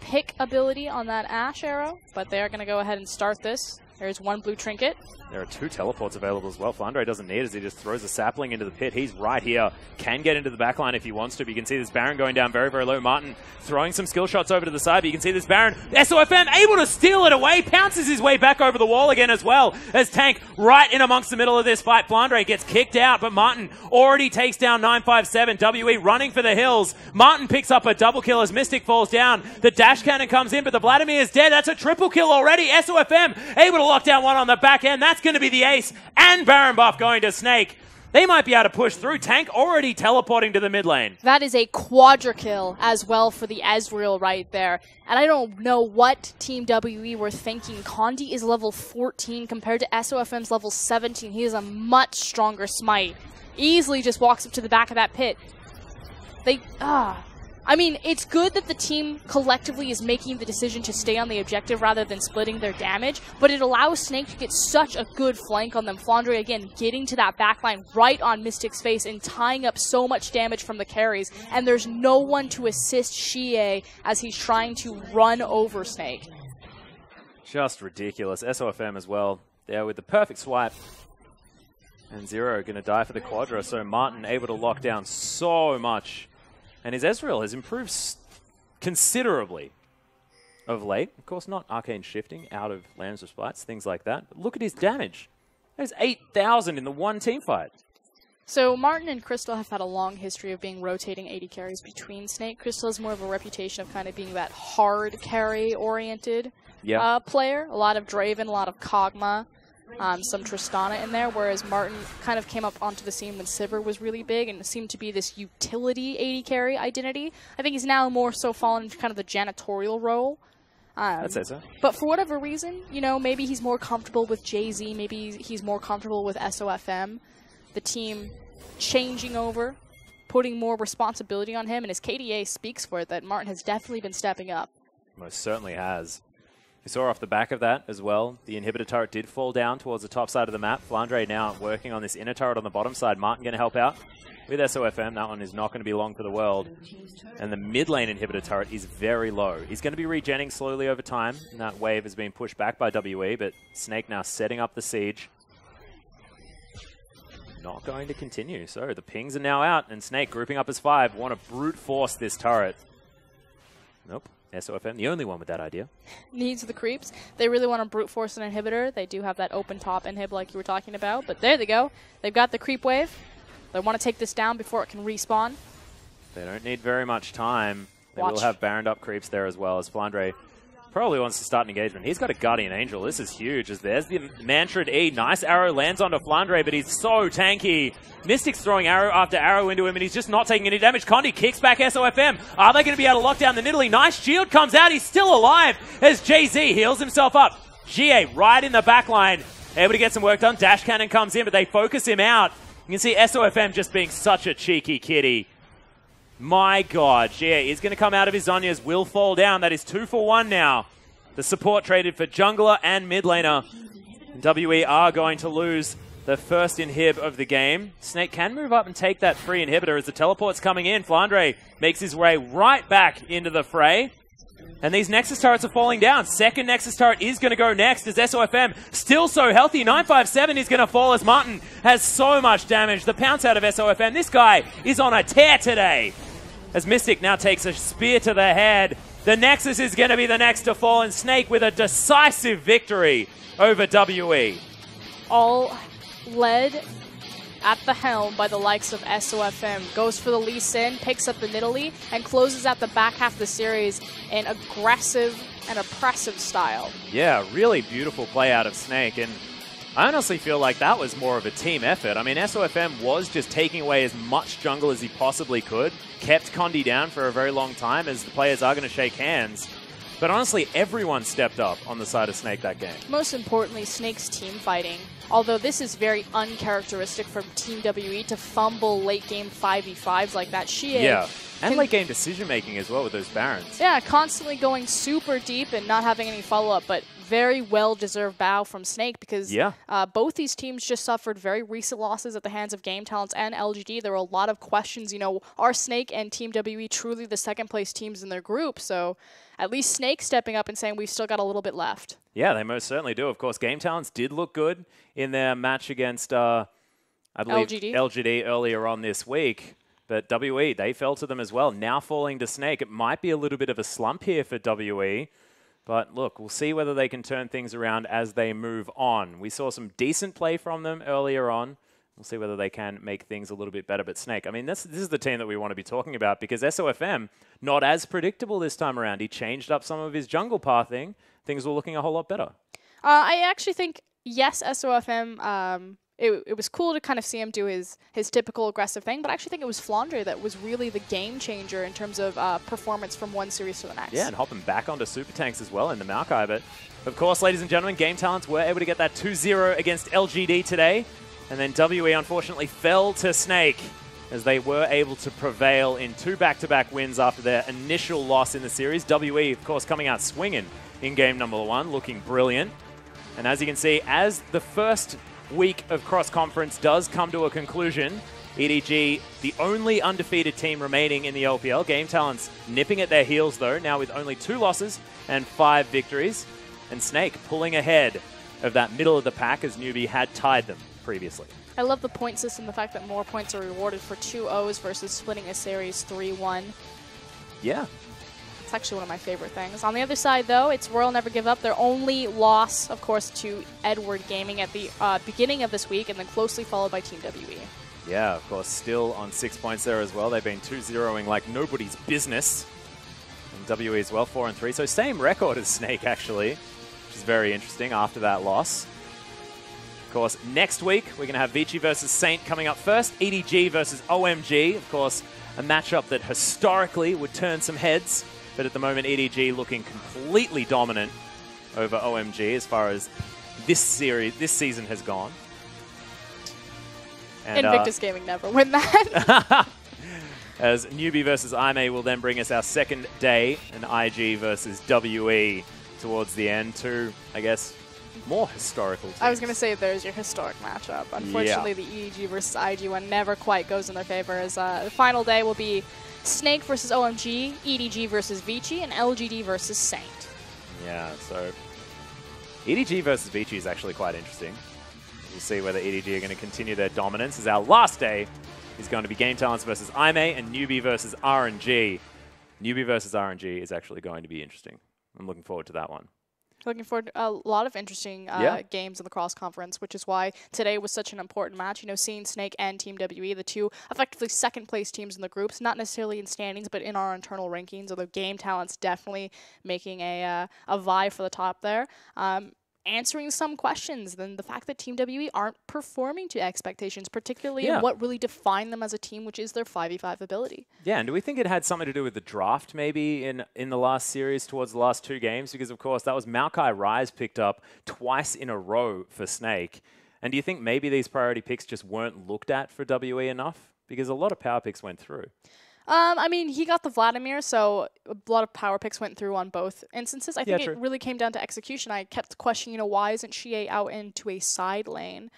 S2: pick ability on that Ashe arrow, but they are going to go ahead and start this. There's one blue trinket.
S1: There are 2 teleports available as well. Flandre doesn't need it as he just throws a sapling into the pit. He's right here. Can get into the backline if he wants to. But you can see this Baron going down very, very low. Martin throwing some skill shots over to the side. But you can see this Baron, SOFM, able to steal it away. Pounces his way back over the wall again as well. As Tank right in amongst the middle of this fight. Flandre gets kicked out. But Martin already takes down 957. WE running for the hills. Martin picks up a double kill as Mystic falls down. The dash cannon comes in. But the Vladimir is dead. That's a triple kill already. SOFM able to lock down one on the back end. That's going to be the ace. And Baron buff going to Snake. They might be able to push through. Tank already teleporting to the mid lane.
S2: That is a quadra kill as well for the Ezreal right there. And I don't know what Team WE were thinking. Condi is level 14 compared to SOFM's level 17. He is a much stronger smite. Easily just walks up to the back of that pit. I mean, it's good that the team collectively is making the decision to stay on the objective rather than splitting their damage, but it allows Snake to get such a good flank on them. Flandre, again, getting to that backline right on Mystic's face and tying up so much damage from the carries, and there's no one to assist Xie as he's trying to run over Snake.
S1: Just ridiculous. SOFM as well, there with the perfect swipe. And Zero going to die for the Quadra, so Martin able to lock down so much. And his Ezreal has improved considerably of late. Of course, not arcane shifting out of Lambs of Splites, things like that. But look at his damage. There's 8,000 in the one team fight.
S2: So Martin and Crystal have had a long history of being rotating AD carries between Snake. Crystal has more of a reputation of kind of being that hard carry-oriented player. A lot of Draven, a lot of Kog'Maw. Some Tristana in there, whereas Martin kind of came up onto the scene when Sivir was really big and seemed to be this utility AD carry identity. I think he's now more so fallen into kind of the janitorial role.
S1: I'd say so.
S2: But for whatever reason, you know, maybe he's more comfortable with Jay-Z, maybe he's more comfortable with SOFM. The team changing over, putting more responsibility on him, and his KDA speaks for it that Martin has definitely been stepping up.
S1: Most certainly has. We saw off the back of that as well, the inhibitor turret did fall down towards the top side of the map. Flandre now working on this inner turret on the bottom side. Martin going to help out with SOFM. That one is not going to be long for the world. And the mid lane inhibitor turret is very low. He's going to be regenning slowly over time. And that wave has been pushed back by WE, but Snake now setting up the siege. Not going to continue. So the pings are now out, and Snake grouping up as 5. Want to brute force this turret. Nope. SOFM, the only one with that idea.
S2: Needs the creeps. They really want to brute force an inhibitor. They do have that open top inhib like you were talking about, but there they go. They've got the creep wave. They want to take this down before it can respawn.
S1: They don't need very much time. They
S2: Watch.
S1: will have Baroned up creeps there as well, as Flandre probably wants to start an engagement. He's got a Guardian Angel. This is huge. As there's the Mantrad E. Nice arrow lands onto Flandre, but he's so tanky. Mystic's throwing arrow after arrow into him, and he's just not taking any damage. Condi kicks back SOFM. Are they going to be able to lock down the Nidalee? Nice shield comes out. He's still alive as Jay-Z heals himself up. GA right in the back line, able to get some work done. Dash Cannon comes in, but they focus him out. You can see SOFM just being such a cheeky kitty. My God, GA is going to come out of his Zhonya's, will fall down. That is 2 for 1 now. The support traded for jungler and mid laner. And WE are going to lose the first inhib of the game. Snake can move up and take that free inhibitor as the teleport's coming in. Flandre makes his way right back into the fray. And these Nexus turrets are falling down. Second Nexus turret is going to go next as SOFM still so healthy. 957 is going to fall as Martin has so much damage. The pounce out of SOFM. This guy is on a tear today. As Mystic now takes a spear to the head. The Nexus is going to be the next to fall, and Snake with a decisive victory over WE.
S2: All led at the helm by the likes of SOFM. Goes for the Lee Sin, picks up the Nidalee, and closes out the back half of the series in aggressive and oppressive style.
S1: Yeah, really beautiful play out of Snake, and I honestly feel like that was more of a team effort. I mean, SOFM was just taking away as much jungle as he possibly could, kept Condi down for a very long time as the players are going to shake hands. But honestly, everyone stepped up on the side of Snake that game.
S2: Most importantly, Snake's team fighting. Although this is very uncharacteristic from Team WE to fumble late game 5v5s like that.
S1: Yeah, and late game decision making as well with those Barons.
S2: Yeah, constantly going super deep and not having any follow-up, but very well-deserved bow from Snake because both these teams just suffered very recent losses at the hands of Game Talents and LGD. There were a lot of questions, you know, are Snake and Team WE truly the second-place teams in their group? So at least Snake stepping up and saying we've still got a little bit left. Yeah, they most certainly do. Of course, Game Talents did look good in their match against, I believe, LGD earlier on this week. But WE, they fell to them as well. Now falling to Snake. It might be a little bit of a slump here for WE. But look, we'll see whether they can turn things around as they move on. We saw some decent play from them earlier on. We'll see whether they can make things a little bit better. But Snake, I mean, this is the team that we want to be talking about because SOFM, not as predictable this time around. He changed up some of his jungle pathing. Things were looking a whole lot better. I actually think, yes, SOFM, it was cool to kind of see him do his typical aggressive thing, but I actually think it was Flandre that was really the game changer in terms of performance from one series to the next. Yeah, and hopping back onto Super Tanks as well in the Maokai. But of course, ladies and gentlemen, Game Talents were able to get that 2-0 against LGD today. And then WE unfortunately fell to Snake as they were able to prevail in 2 back-to-back wins after their initial loss in the series. WE, of course, coming out swinging in game number 1, looking brilliant. And as you can see, as the first week of cross-conference does come to a conclusion, EDG, the only undefeated team remaining in the LPL. Game Talents nipping at their heels, though, now with only 2 losses and 5 victories. And Snake pulling ahead of that middle of the pack as Newbie had tied them previously. I love the point system, the fact that more points are rewarded for 2 O's versus splitting a series 3-1. Yeah. It's actually one of my favorite things. On the other side, though, it's Royal Never Give Up. Their only loss, of course, to Edward Gaming at the beginning of this week, and then closely followed by Team WE. Yeah, of course, still on 6 points there as well. They've been 2-0ing like nobody's business. And WE as well, 4-3. So same record as Snake, actually, which is very interesting after that loss. Of course, next week, we're going to have Vici versus Saint coming up first. EDG versus OMG. Of course, a matchup that historically would turn some heads. But at the moment, EDG looking completely dominant over OMG as far as this season has gone. And Invictus Gaming never win that. As Newbie versus IMA will then bring us our second day, and IG versus WE
S1: towards the end. Two, I guess, more historical teams.
S2: I was going to say there's your historic matchup. Unfortunately, the EDG versus IG one never quite goes in their favor, as the final day will be Snake versus OMG, EDG versus Vici, and LGD versus Saint.
S1: Yeah, so EDG versus Vici is actually quite interesting. We'll see whether EDG are going to continue their dominance, as our last day is going to be Game Talents versus IMA and Newbie versus RNG. Newbie versus RNG is actually going to be interesting. I'm looking forward to that one.
S2: Looking forward to a lot of interesting games in the cross-conference, which is why today was such an important match. You know, seeing Snake and Team WE, the two effectively second-place teams in the groups, not necessarily in standings, but in our internal rankings, although Game Talents definitely making a vie for the top there. Answering some questions, then the fact that Team WE aren't performing to expectations, particularly in what really defined them as a team, which is their 5v5 ability. Yeah,
S1: and do we think it had something to do with the draft maybe in the last series towards the last two games? Because, of course, that was Maokai Rise picked up twice in a row for Snake. And do you think maybe these priority picks just weren't looked at for WE enough? Because a lot of power picks went through.
S2: I mean, he got the Vladimir, so a lot of power picks went through on both instances. I think it really came down to execution. I kept questioning, you know, why isn't Xie out into a side lane?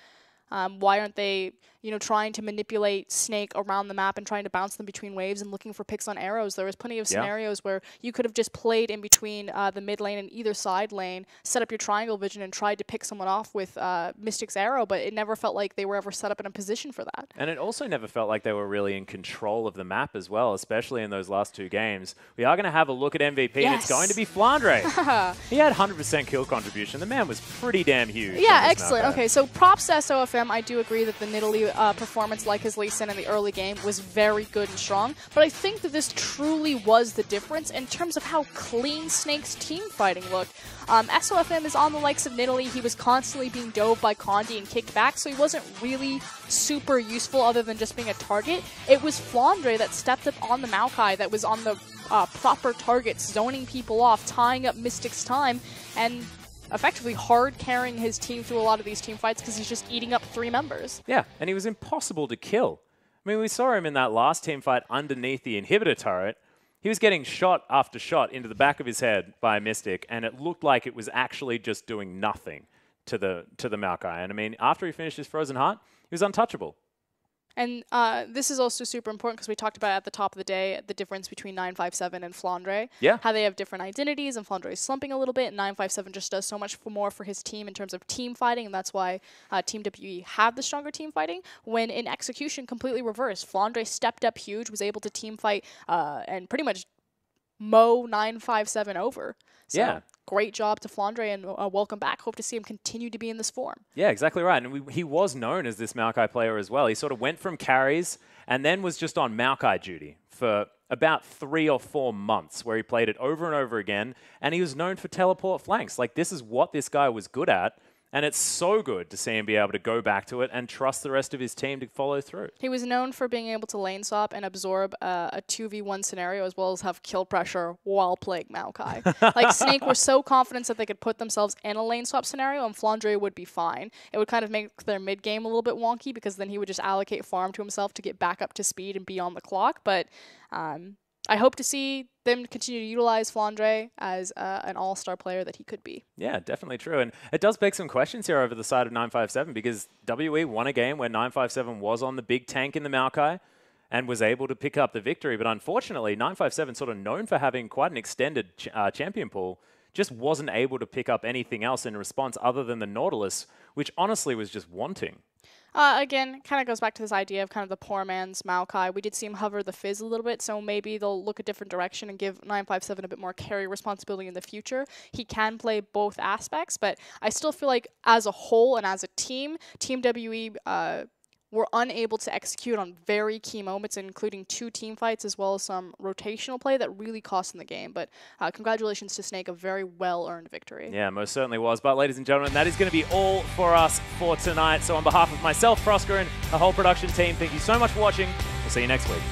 S2: Why aren't they, you know, trying to manipulate Snake around the map and trying to bounce them between waves and looking for picks on arrows? There was plenty of scenarios where you could have just played in between the mid lane and either side lane, set up your triangle vision and tried to pick someone off with Mystic's arrow, but it never felt like they were ever set up in a position for that.
S1: And it also never felt like they were really in control of the map as well, especially in those last two games. We are going to have a look at MVP, and it's going to be Flandre. He had 100% kill contribution. The man was pretty damn huge.
S2: Yeah, excellent. Okay, so props to SOFM. I do agree that the Nidalee performance, like his Lee Sin in the early game, was very good and strong, but I think that this truly was the difference in terms of how clean Snake's team fighting looked. SOFM is on the likes of Nidalee. He was constantly being dove by Condi and kicked back, so he wasn't really super useful other than just being a target. It was Flandre that stepped up on the Maokai, that was on the proper targets, zoning people off, tying up Mystic's time, and effectively hard carrying his team through a lot of these team fights because he's just eating up 3 members.
S1: Yeah, and he was impossible to kill. I mean, we saw him in that last team fight underneath the inhibitor turret. He was getting shot after shot into the back of his head by Mystic, and it looked like it was actually just doing nothing to the Maokai. And I mean, after he finished his Frozen Heart, he was untouchable.
S2: And this is also super important because we talked about at the top of the day the difference between 957 and Flandre.
S1: Yeah.
S2: How they have different identities, and Flandre is slumping a little bit, and 957 just does so much more for his team in terms of team fighting, and that's why Team WE have the stronger team fighting. When in execution, completely reversed. Flandre stepped up huge, was able to team fight and pretty much mow 957 over. So great job to Flandre, and welcome back. Hope to see him continue to be in this form.
S1: Yeah, exactly right. And he was known as this Maokai player as well. He sort of went from carries and then was just on Maokai duty for about 3 or 4 months, where he played it over and over again. And he was known for teleport flanks. Like, this is what this guy was good at. And it's so good to see him be able to go back to it and trust the rest of his team to follow through.
S2: He was known for being able to lane swap and absorb a 2v1 scenario, as well as have kill pressure while playing Maokai. Like, Snake were so confident that they could put themselves in a lane swap scenario and Flandre would be fine. It would kind of make their mid game a little bit wonky because then he would just allocate farm to himself to get back up to speed and be on the clock. But I hope to see them continue to utilize Flandre as an all-star player that he could be.
S1: Yeah, definitely true. And it does beg some questions here over the side of 957, because WE won a game where 957 was on the big tank in the Maokai and was able to pick up the victory. But unfortunately, 957, sort of known for having quite an extended champion pool, just wasn't able to pick up anything else in response other than the Nautilus, which honestly was just wanting.
S2: Again, kind of goes back to this idea of kind of the poor man's Maokai. We did see him hover the Fizz a little bit, so maybe they'll look a different direction and give 957 a bit more carry responsibility in the future. He can play both aspects, but I still feel like as a whole and as a team, Team WE were unable to execute on very key moments, including 2 team fights as well as some rotational play that really cost in the game. But congratulations to Snake, a very well-earned victory.
S1: Yeah, most certainly was. But ladies and gentlemen, that is going to be all for us for tonight. So on behalf of myself, Prosker, and the whole production team, thank you so much for watching. We'll see you next week.